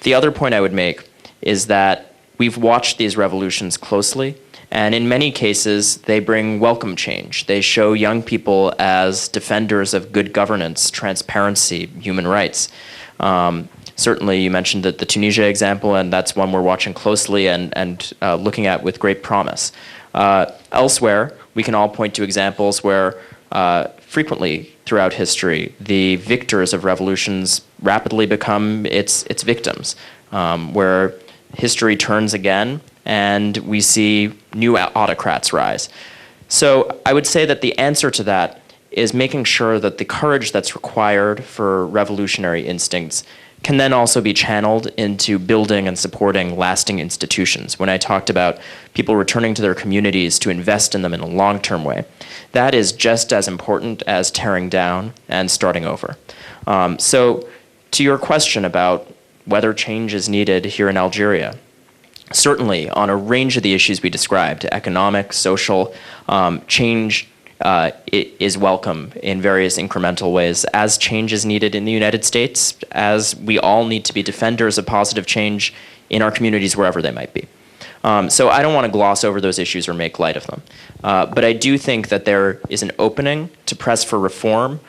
The other point I would make is that we've watched these revolutions closely, and in many cases, they bring welcome change. They show young people as defenders of good governance, transparency, human rights. Certainly, you mentioned the Tunisia example, and that's one we're watching closely and looking at with great promise. Elsewhere, we can all point to examples where frequently throughout history, the victors of revolutions rapidly become its victims, where history turns again and we see new autocrats rise. So I would say that the answer to that is making sure that the courage that's required for revolutionary instincts can then also be channeled into building and supporting lasting institutions. When I talked about people returning to their communities to invest in them in a long-term way, that is just as important as tearing down and starting over. So to your question about whether change is needed here in Algeria, certainly on a range of the issues we described, economic, social, change is welcome in various incremental ways, as change is needed in the United States, as we all need to be defenders of positive change in our communities wherever they might be. So I don't want to gloss over those issues or make light of them. But I do think that there is an opening to press for reform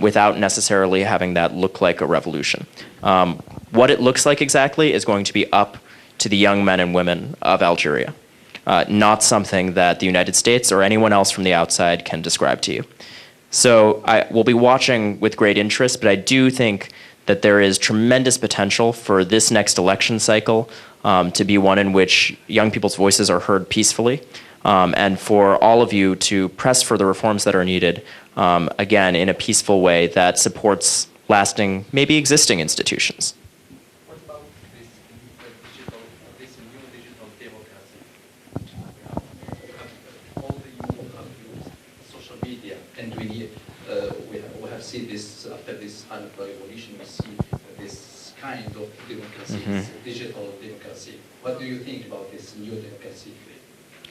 without necessarily having that look like a revolution. What it looks like exactly is going to be up to the young men and women of Algeria. Not something that the United States or anyone else from the outside can describe to you. So we'll be watching with great interest, but I do think that there is tremendous potential for this next election cycle to be one in which young people's voices are heard peacefully, and for all of you to press for the reforms that are needed, again, in a peaceful way that supports lasting, maybe existing institutions. See this after this Arab revolution, we see this kind of democracy, digital democracy. What do you think about this new democracy?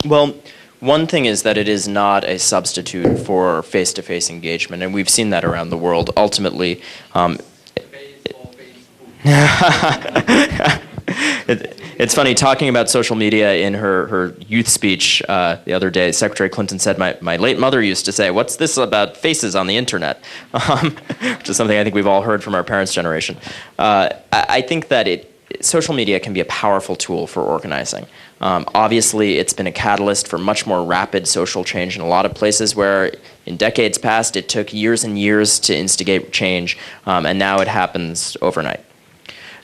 Well, one thing is that it is not a substitute for face-to-face engagement, and we've seen that around the world. Ultimately, it's funny, talking about social media in her youth speech the other day, Secretary Clinton said, my late mother used to say, "What's this about faces on the internet?" Which is something I think we've all heard from our parents' generation. I think that social media can be a powerful tool for organizing. Obviously, it's been a catalyst for much more rapid social change in a lot of places where in decades past it took years and years to instigate change, and now it happens overnight.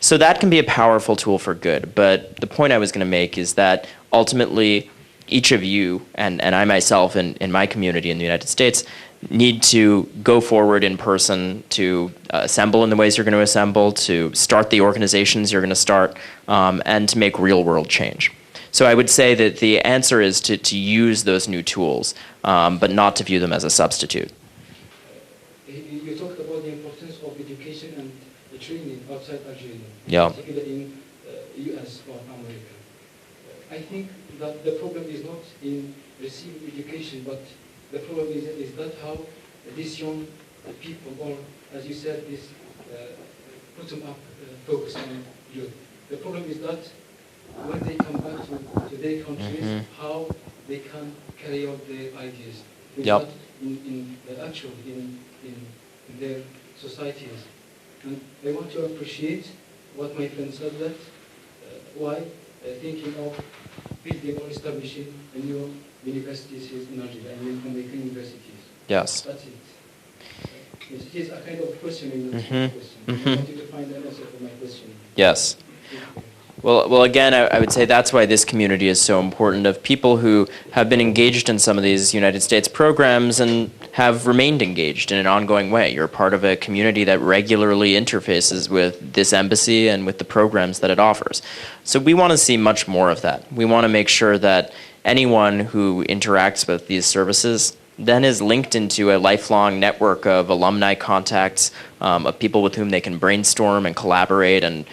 So that can be a powerful tool for good, but the point I was going to make is that ultimately each of you, and I myself in my community in the United States, need to go forward in person, to assemble in the ways you're going to assemble, to start the organizations you're going to start, and to make real-world change. So I would say that the answer is to use those new tools, but not to view them as a substitute. You talked about the importance of education and the training outside Algeria, Yeah. particularly in US or America. I think that the problem is not in receiving education, but the problem is that how these young people, or as you said, this bottom-up focus on youth. The problem is that when they come back to their countries, how they can carry out their ideas without in their societies. And I want to appreciate what my friend said, that why thinking of building or establishing a new universities in Algeria and American universities. Yes. That's it. It is a kind of question in the question. I want you to find an answer for my question. Yes. Well, again, I would say that's why this community is so important, of people who have been engaged in some of these United States programs and have remained engaged in an ongoing way. You're part of a community that regularly interfaces with this embassy and with the programs that it offers. So we want to see much more of that. We want to make sure that anyone who interacts with these services then is linked into a lifelong network of alumni contacts, of people with whom they can brainstorm and collaborate and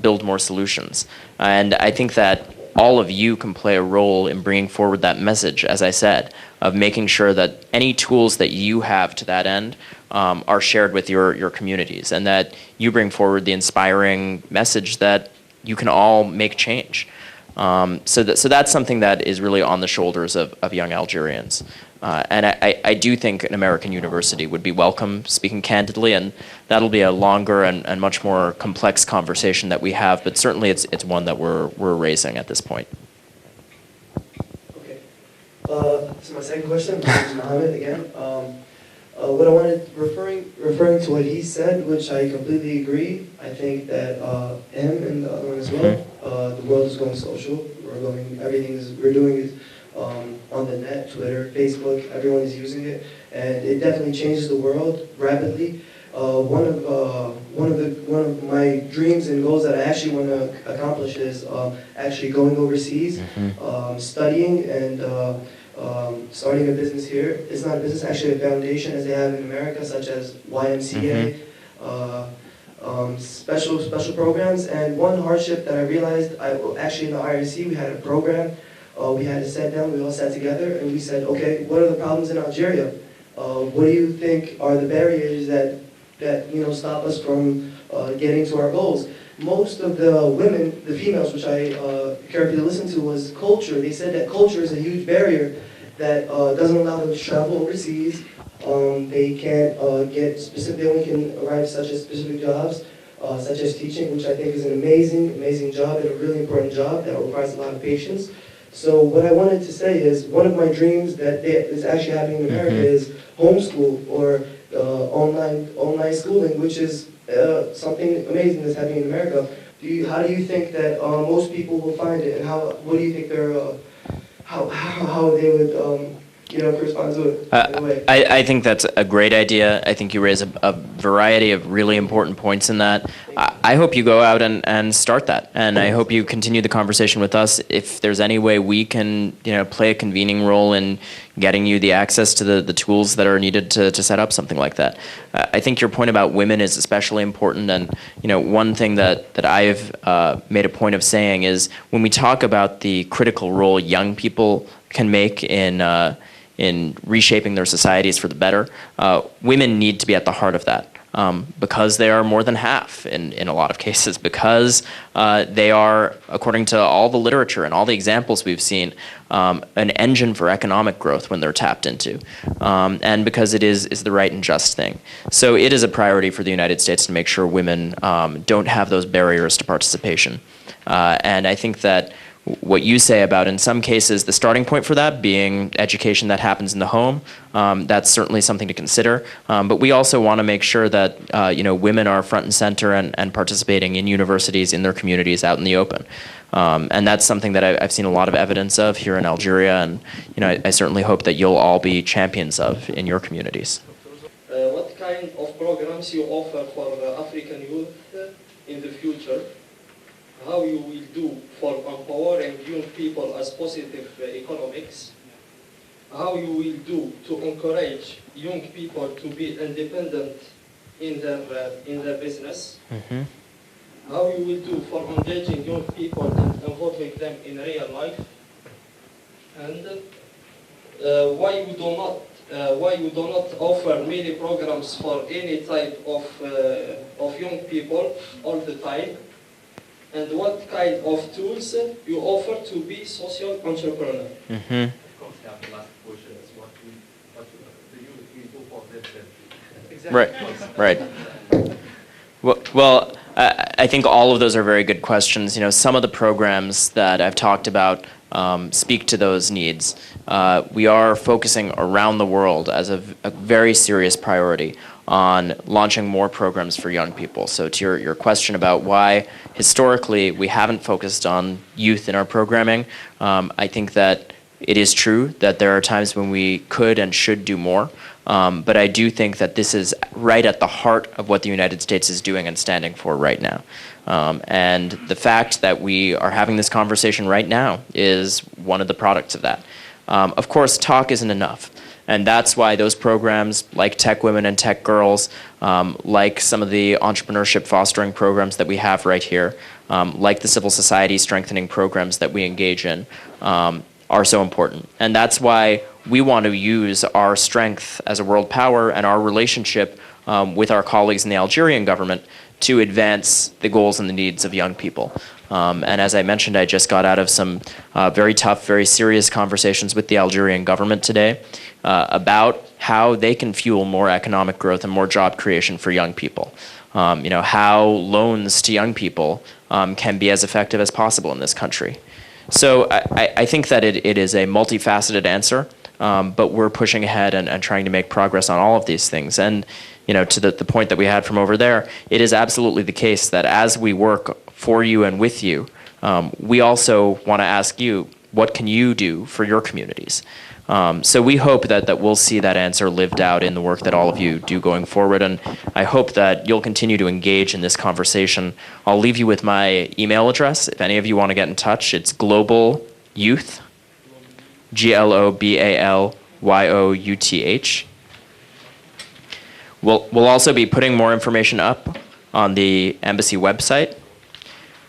build more solutions. And I think that all of you can play a role in bringing forward that message, as I said, of making sure that any tools that you have to that end are shared with your communities, and that you bring forward the inspiring message that you can all make change. So that's something that is really on the shoulders of young Algerians. And I do think an American university would be welcome, speaking candidly, and that'll be a longer and much more complex conversation that we have, but certainly it's one that we're raising at this point. Okay. So my second question, my name is Mohammed again. What I wanted, referring to what he said, which I completely agree. I think that him and the other one as well. The world is going social. We're doing is on the net, Twitter, Facebook. Everyone is using it, and it definitely changes the world rapidly. One of my dreams and goals that I actually want to accomplish is actually going overseas, studying and starting a business here. It's not a business, actually a foundation as they have in America, such as YMCA, special programs. And one hardship that I realized, actually in the IRC, we had a program. We had to sit down, we all sat together, and we said, okay, what are the problems in Algeria? What do you think are the barriers that stop us from getting to our goals? Most of the women, the females, which I carefully listened to, was culture. They said that culture is a huge barrier that doesn't allow them to travel overseas. They can't they only can arrive such as specific jobs, such as teaching, which I think is an amazing job and a really important job that requires a lot of patience. So what I wanted to say is, one of my dreams that is actually happening in America is homeschool or online schooling, which is something amazing that's happening in America. How do you think that most people will find it, and what do you think how they would correspond to it in a way? I think that's a great idea. I think you raise a variety of really important points in that. I hope you go out and start that, and I hope you continue the conversation with us. If there's any way we can play a convening role in getting you the access to the tools that are needed to set up something like that. I think your point about women is especially important, and one thing that I've made a point of saying is, when we talk about the critical role young people can make in reshaping their societies for the better, women need to be at the heart of that. Because they are more than half in a lot of cases, because they are, according to all the literature and all the examples we've seen, an engine for economic growth when they're tapped into, and because it is the right and just thing. So it is a priority for the United States to make sure women don't have those barriers to participation. And I think that what you say about, in some cases, the starting point for that being education that happens in the home, that's certainly something to consider. But we also want to make sure that women are front and center and participating in universities, in their communities, out in the open. And that's something that I've seen a lot of evidence of here in Algeria, and I certainly hope that you'll all be champions of in your communities. What kind of programs you offer for African youth in the future? How you will do for empowering young people as positive economics? How you will do to encourage young people to be independent in their business? How you will do for engaging young people and involving them in real life? And why you do not offer many programs for any type of young people all the time? And what kind of tools you offer to be social entrepreneur? Right. Well, I think all of those are very good questions. Some of the programs that I've talked about speak to those needs. We are focusing around the world as a very serious priority on launching more programs for young people. So to your question about why historically we haven't focused on youth in our programming, I think that it is true that there are times when we could and should do more, but I do think that this is right at the heart of what the United States is doing and standing for right now. And the fact that we are having this conversation right now is one of the products of that. Of course, talk isn't enough. And that's why those programs like Tech Women and Tech Girls, like some of the entrepreneurship fostering programs that we have right here, like the civil society strengthening programs that we engage in, are so important. And that's why we want to use our strength as a world power and our relationship with our colleagues in the Algerian government to advance the goals and the needs of young people. And as I mentioned, I just got out of some very tough, very serious conversations with the Algerian government today about how they can fuel more economic growth and more job creation for young people. How loans to young people can be as effective as possible in this country. So I think that it is a multifaceted answer, but we're pushing ahead and trying to make progress on all of these things. And to the point that we had from over there, it is absolutely the case that as we work for you and with you, we also want to ask you, what can you do for your communities? So we hope that we'll see that answer lived out in the work that all of you do going forward, and I hope that you'll continue to engage in this conversation. I'll leave you with my email address. If any of you want to get in touch, it's Global Youth, GLOBALYOUTH. We'll also be putting more information up on the embassy website,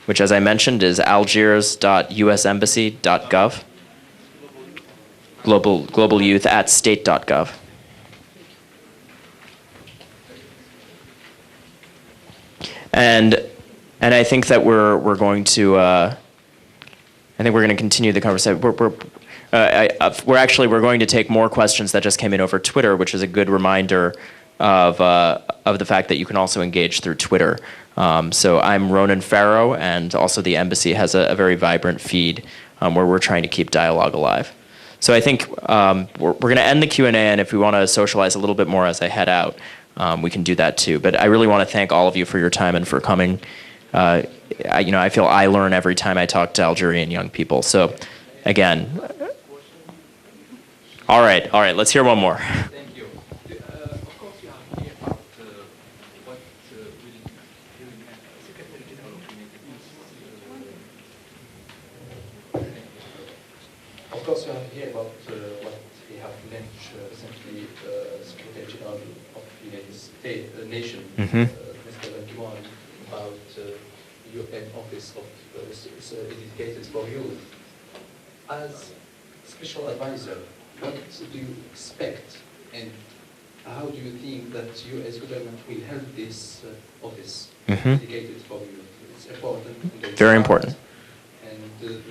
which, as I mentioned, is algiers.usembassy.gov. Global Youth at state.gov. And I think that we're going to continue the conversation. We're going to take more questions that just came in over Twitter, which is a good reminder of the fact that you can also engage through Twitter. So I'm Ronan Farrow, and also the embassy has a very vibrant feed where we're trying to keep dialogue alive. So I think we're going to end the Q&A, and if we want to socialize a little bit more as I head out, we can do that too. But I really want to thank all of you for your time and for coming. I feel I learn every time I talk to Algerian young people. So again, all right, let's hear one more. Thank you. Of course, you are here about what Secretary General of Of course, you are here about what we have launched recently, Secretary General of the United States Nation, Mr. Algerian, about UN Office of Dedicated for Youth. As special advisor, what do you expect, and how do you think that you as government will help this office dedicated for youth? It's important. Very important. And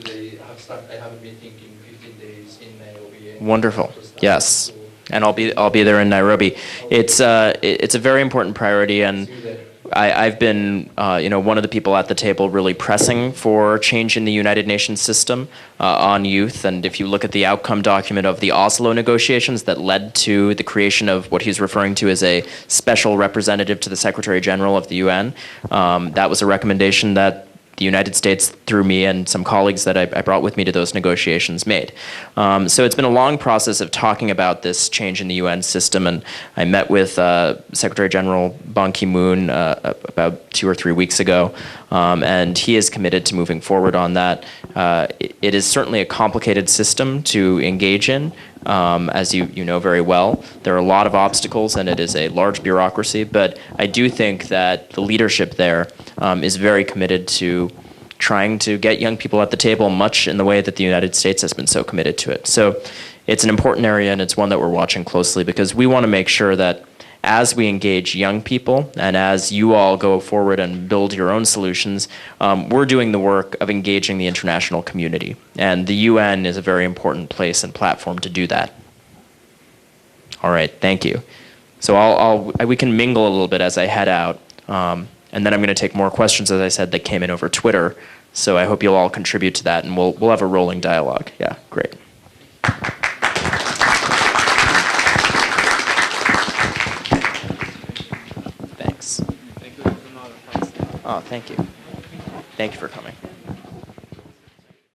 they have started. I have a meeting in 15 days in Nairobi. Wonderful. Yes, and I'll be there in Nairobi. It's a very important priority, and I've been one of the people at the table really pressing for change in the United Nations system on youth. And if you look at the outcome document of the Oslo negotiations that led to the creation of what he's referring to as a special representative to the Secretary General of the UN, that was a recommendation that the United States, through me and some colleagues that I brought with me to those negotiations, made. So it's been a long process of talking about this change in the UN system, and I met with Secretary General Ban Ki-moon about 2 or 3 weeks ago, and he is committed to moving forward on that. It is certainly a complicated system to engage in, as you know very well. There are a lot of obstacles, and it is a large bureaucracy, but I do think that the leadership there is very committed to trying to get young people at the table, much in the way that the United States has been so committed to it. So it's an important area, and it's one that we're watching closely, because we want to make sure that as we engage young people and as you all go forward and build your own solutions, we're doing the work of engaging the international community. And the UN is a very important place and platform to do that. All right, thank you. So we can mingle a little bit as I head out. And then I'm going to take more questions, as I said, that came in over Twitter. So I hope you'll all contribute to that, and we'll have a rolling dialogue. Yeah, great. Thanks. Thank you. Oh, thank you. Thank you for coming.